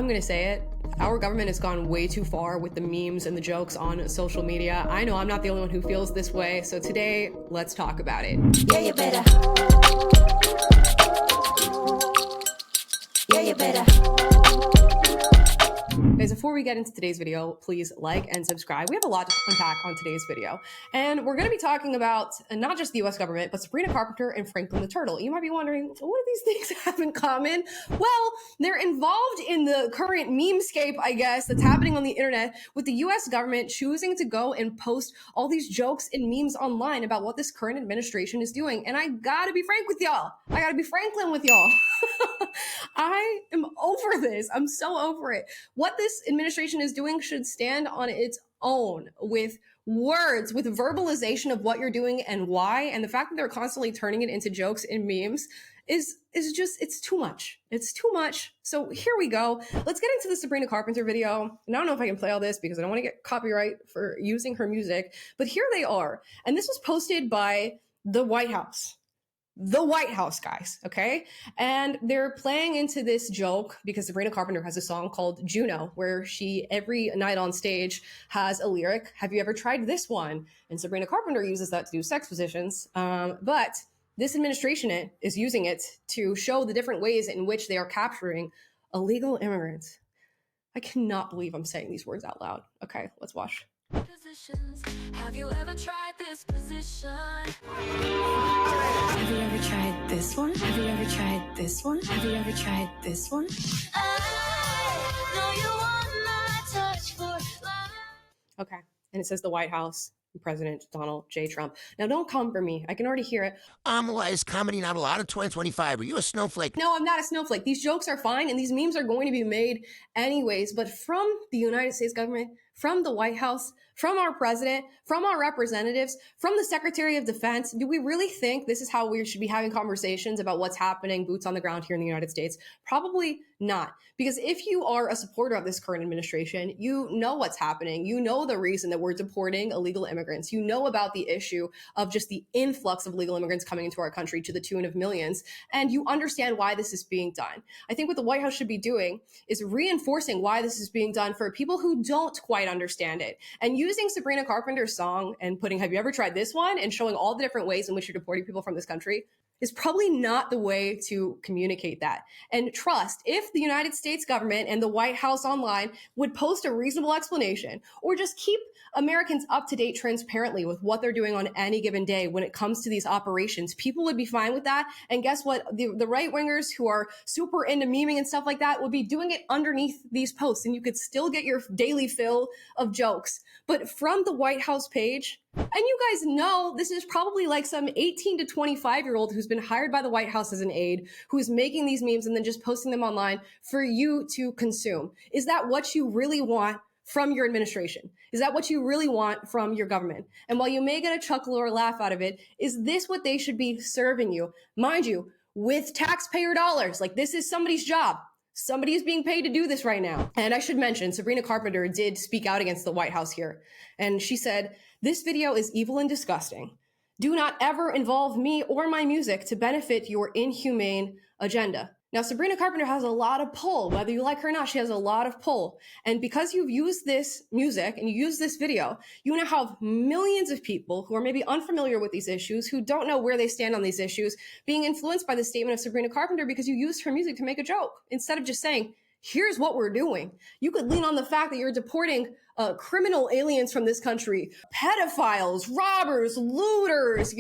I'm gonna say it. Our government has gone way too far with the memes and the jokes on social media. I know I'm not the only one who feels this way, so today, let's talk about it. Yeah, you better. Yeah, you better. Guys, before we get into today's video, please like and subscribe. We have a lot to unpack on today's video. And we're going to be talking about not just the US government, but Sabrina Carpenter and Franklin the Turtle. You might be wondering, what do these things have in common? Well, they're involved in the current memescape, I guess, that's happening on the internet with the US government choosing to go and post all these jokes and memes online about what this current administration is doing. And I gotta be frank with y'all. I gotta be Franklin with y'all. I am over this. I'm so over it. What this administration is doing should stand on its own with words, with verbalization of what you're doing and why. And the fact that they're constantly turning it into jokes and memes is just, it's too much. It's too much. So here we go. Let's get into the Sabrina Carpenter video. And I don't know if I can play all this because I don't want to get copyright for using her music, but here they are. And this was posted by the White House. The White House, guys, okay? And they're playing into this joke because Sabrina Carpenter has a song called Juno, where she, every night on stage, has a lyric, "Have you ever tried this one?" And Sabrina Carpenter uses that to do sex positions. But this administration is using it to show the different ways in which they are capturing illegal immigrants. I cannot believe I'm saying these words out loud. Okay, let's watch. Positions. Have you ever tried this position? Have you ever tried this one? Have you ever tried this one? Have you ever tried this one? I know you want my touch for life. Okay, and it says the White House, President Donald J. Trump. Now, don't come for me. I can already hear it. Is comedy not allowed in 2025? Are you a snowflake? No, I'm not a snowflake. These jokes are fine, and these memes are going to be made anyways. But from the United States government, from the White House, from our president, from our representatives, from the Secretary of Defense, do we really think this is how we should be having conversations about what's happening, boots on the ground here in the United States? Probably not. Because if you are a supporter of this current administration, you know what's happening. You know the reason that we're deporting illegal immigrants. You know about the issue of just the influx of illegal immigrants coming into our country to the tune of millions. And you understand why this is being done. I think what the White House should be doing is reinforcing why this is being done for people who don't quite understand it. And using Sabrina Carpenter's song and putting, "Have you ever tried this one?" and showing all the different ways in which you're deporting people from this country is probably not the way to communicate that. And trust, if the United States government and the White House online would post a reasonable explanation or just keep Americans up to date transparently with what they're doing on any given day when it comes to these operations, people would be fine with that. And guess what? The right wingers who are super into memeing and stuff like that would be doing it underneath these posts, and you could still get your daily fill of jokes. But from the White House page, and you guys know this is probably like some 18 to 25-year-old who's been hired by the White House as an aide, who's making these memes and then just posting them online for you to consume. Is that what you really want from your administration? Is that what you really want from your government? And while you may get a chuckle or a laugh out of it, is this what they should be serving you? Mind you, with taxpayer dollars. Like, this is somebody's job. Somebody is being paid to do this right now. And I should mention, Sabrina Carpenter did speak out against the White House here. And she said, "This video is evil and disgusting. Do not ever involve me or my music to benefit your inhumane agenda." Now, Sabrina Carpenter has a lot of pull. Whether you like her or not, she has a lot of pull. And because you've used this music and you use this video, you now have millions of people who are maybe unfamiliar with these issues, who don't know where they stand on these issues, being influenced by the statement of Sabrina Carpenter because you used her music to make a joke instead of just saying, "Here's what we're doing." You could lean on the fact that you're deporting criminal aliens from this country, pedophiles, robbers, looters,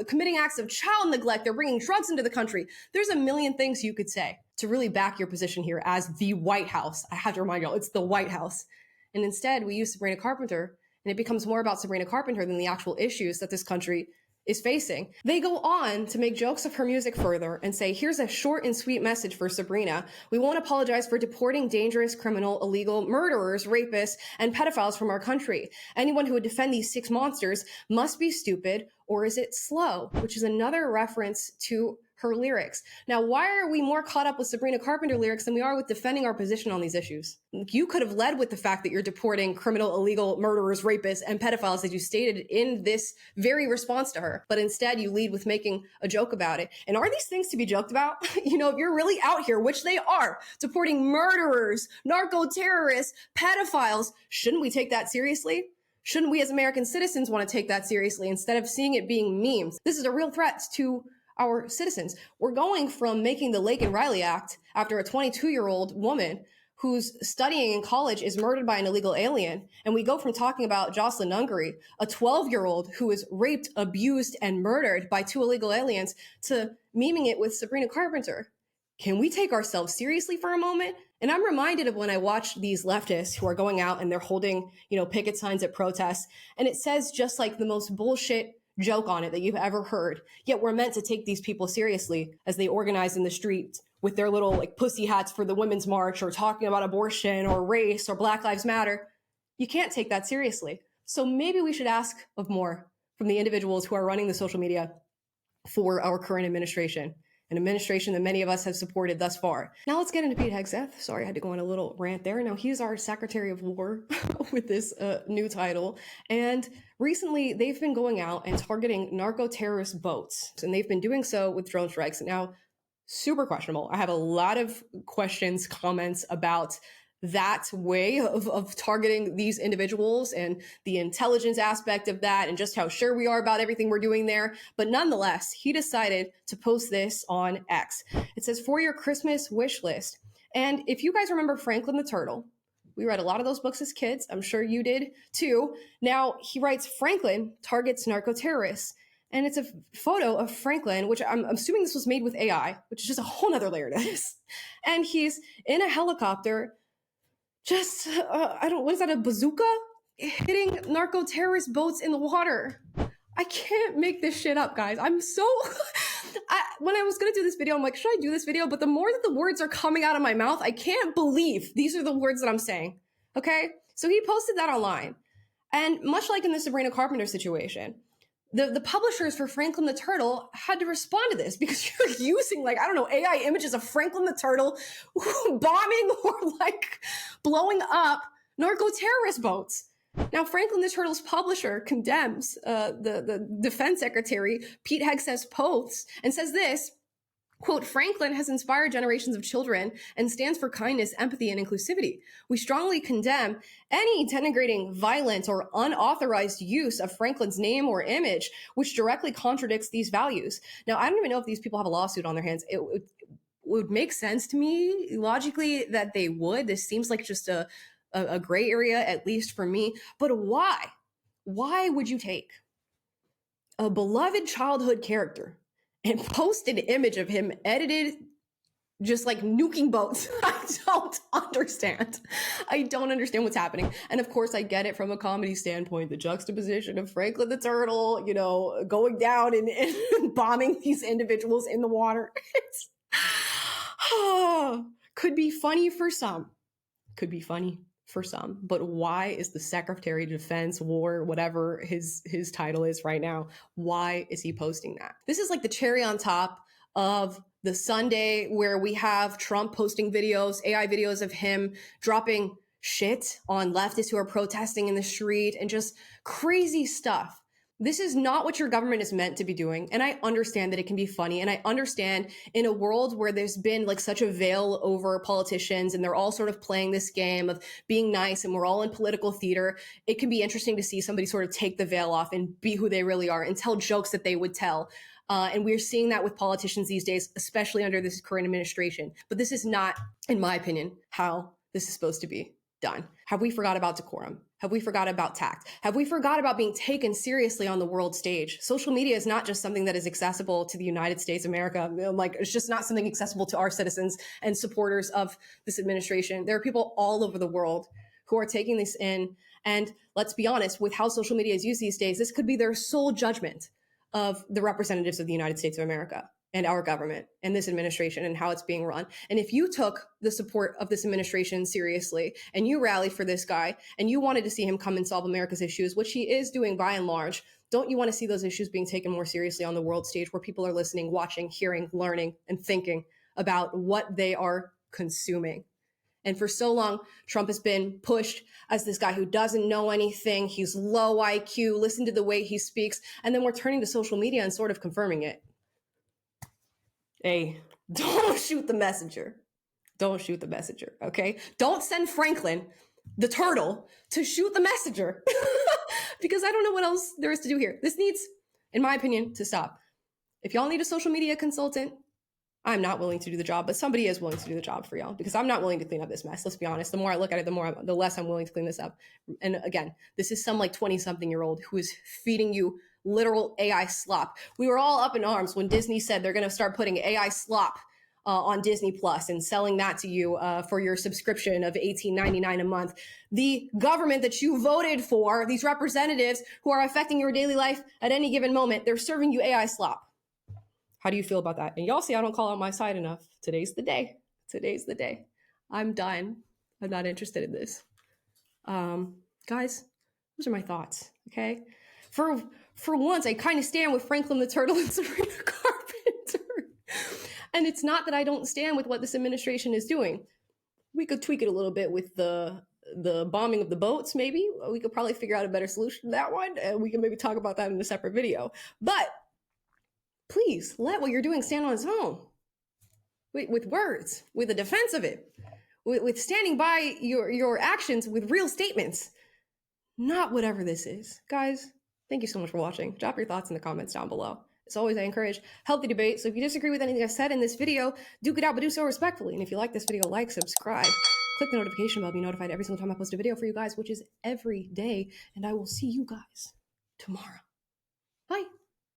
committing acts of child neglect. They're bringing drugs into the country. There's a million things you could say to really back your position here as the White House. I have to remind y'all, it's the White House. And instead, we use Sabrina Carpenter, and it becomes more about Sabrina Carpenter than the actual issues that this country is facing. They go on to make jokes of her music further and say, "Here's a short and sweet message for Sabrina. We won't apologize for deporting dangerous, criminal, illegal murderers, rapists, and pedophiles from our country. Anyone who would defend these 6 monsters must be stupid, or is it slow?" Which is another reference to her lyrics. Now, why are we more caught up with Sabrina Carpenter lyrics than we are with defending our position on these issues? You could have led with the fact that you're deporting criminal, illegal murderers, rapists, and pedophiles that you stated in this very response to her. But instead, you lead with making a joke about it. And are these things to be joked about? You know, if you're really out here, which they are, deporting murderers, narco-terrorists, pedophiles, shouldn't we take that seriously? Shouldn't we as American citizens want to take that seriously instead of seeing it being memes? This is a real threat to our citizens. We're going from making the Lake and Riley Act after a 22-year-old woman who's studying in college is murdered by an illegal alien. And we go from talking about Jocelyn Nungaray, a 12-year-old who is raped, abused, and murdered by 2 illegal aliens, to memeing it with Sabrina Carpenter. Can we take ourselves seriously for a moment? And I'm reminded of when I watch these leftists who are going out and they're holding, picket signs at protests, and it says just like the most bullshit joke on it that you've ever heard. Yet we're meant to take these people seriously as they organize in the streets with their little pussy hats for the Women's March or talking about abortion or race or Black Lives Matter. You can't take that seriously. So maybe we should ask of more from the individuals who are running the social media for our current administration. An administration that many of us have supported thus far. Now let's get into Pete Hegseth. Sorry, I had to go on a little rant there. Now he's our Secretary of War with this new title. And recently they've been going out and targeting narco-terrorist boats. And they've been doing so with drone strikes. Now, super questionable. I have a lot of questions, comments about that way of targeting these individuals and the intelligence aspect of that and just how sure we are about everything we're doing there. But nonetheless, he decided to post this on X. It says, for your Christmas wish list. And if you guys remember Franklin the Turtle, we read a lot of those books as kids. I'm sure you did too. Now he writes, Franklin targets narco-terrorists. And it's a photo of Franklin, which I'm assuming this was made with AI, which is just a whole nother layer to this. And he's in a helicopter just, what is that, a bazooka? Hitting narco-terrorist boats in the water. I can't make this shit up, guys. I'm so, when I was gonna do this video, I'm like, should I do this video? But the more that the words are coming out of my mouth, I can't believe these are the words that I'm saying, okay? So he posted that online. And much like in the Sabrina Carpenter situation, the publishers for Franklin the Turtle had to respond to this because you're using AI images of Franklin the Turtle bombing or blowing up narco-terrorist boats. Now, Franklin the Turtle's publisher condemns the defense secretary, Pete Hegseth's posts, and says this, quote, Franklin has inspired generations of children and stands for kindness, empathy, and inclusivity. We strongly condemn any denigrating, violent, or unauthorized use of Franklin's name or image, which directly contradicts these values. Now, I don't even know if these people have a lawsuit on their hands. It would make sense to me, logically, that they would. This seems like just a gray area, at least for me. But why? Why would you take a beloved childhood character and post an image of him edited just nuking boats? I don't understand. I don't understand what's happening. And of course, I get it from a comedy standpoint, the juxtaposition of Franklin the Turtle, going down and bombing these individuals in the water. It's could be funny for some. Could be funny for some. But why is the Secretary of Defense, War, whatever his title is right now, why is he posting that? This is like the cherry on top of the Sunday where we have Trump posting videos, AI videos of him dropping shit on leftists who are protesting in the street and just crazy stuff. This is not what your government is meant to be doing. And I understand that it can be funny. And I understand in a world where there's been such a veil over politicians and they're all sort of playing this game of being nice and we're all in political theater, it can be interesting to see somebody sort of take the veil off and be who they really are and tell jokes that they would tell. And we're seeing that with politicians these days, especially under this current administration. But this is not, in my opinion, how this is supposed to be done. Have we forgot about decorum? Have we forgot about tact? Have we forgot about being taken seriously on the world stage? Social media is not just something that is accessible to the United States of America. It's just not something accessible to our citizens and supporters of this administration. There are people all over the world who are taking this in. And let's be honest, with how social media is used these days, this could be their sole judgment of the representatives of the United States of America and our government and this administration and how it's being run. And if you took the support of this administration seriously and you rallied for this guy and you wanted to see him come and solve America's issues, which he is doing by and large, Don't you want to see those issues being taken more seriously on the world stage, where people are listening, watching, hearing, learning, and thinking about what they are consuming? And for so long, Trump has been pushed as this guy who doesn't know anything. He's low IQ. Listen to the way he speaks. And then we're turning to social media and sort of confirming it. Hey, don't shoot the messenger. Don't shoot the messenger, okay? Don't send Franklin, the turtle, to shoot the messenger. Because I don't know what else there is to do here. This needs, in my opinion, to stop. If y'all need a social media consultant, I'm not willing to do the job, but somebody is willing to do the job for y'all, because I'm not willing to clean up this mess. Let's be honest. The more I look at it, the less I'm willing to clean this up. And again, this is some like 20-something-year-old who is feeding you literal AI slop. We were all up in arms when Disney said they're going to start putting AI slop on Disney Plus and selling that to you for your subscription of $18.99 a month. The government that you voted for, these representatives who are affecting your daily life at any given moment, they're serving you AI slop. How do you feel about that? And y'all see I don't call out my side enough. Today's the day. Today's the day. I'm done. I'm not interested in this. Guys, those are my thoughts, okay? For once, I kind of stand with Franklin the Turtle and Sabrina Carpenter. And it's not that I don't stand with what this administration is doing. We could tweak it a little bit with the bombing of the boats, maybe. We could probably figure out a better solution to that one. And we can maybe talk about that in a separate video. But please let what you're doing stand on its own, with words, with a defense of it, with standing by your actions with real statements, not whatever this is. Guys, thank you so much for watching. Drop your thoughts in the comments down below. As always, I encourage healthy debate. So if you disagree with anything I said in this video, duke it out, but do so respectfully. And if you like this video, like, subscribe, click the notification bell, be notified every single time I post a video for you guys, which is every day. And I will see you guys tomorrow. Bye.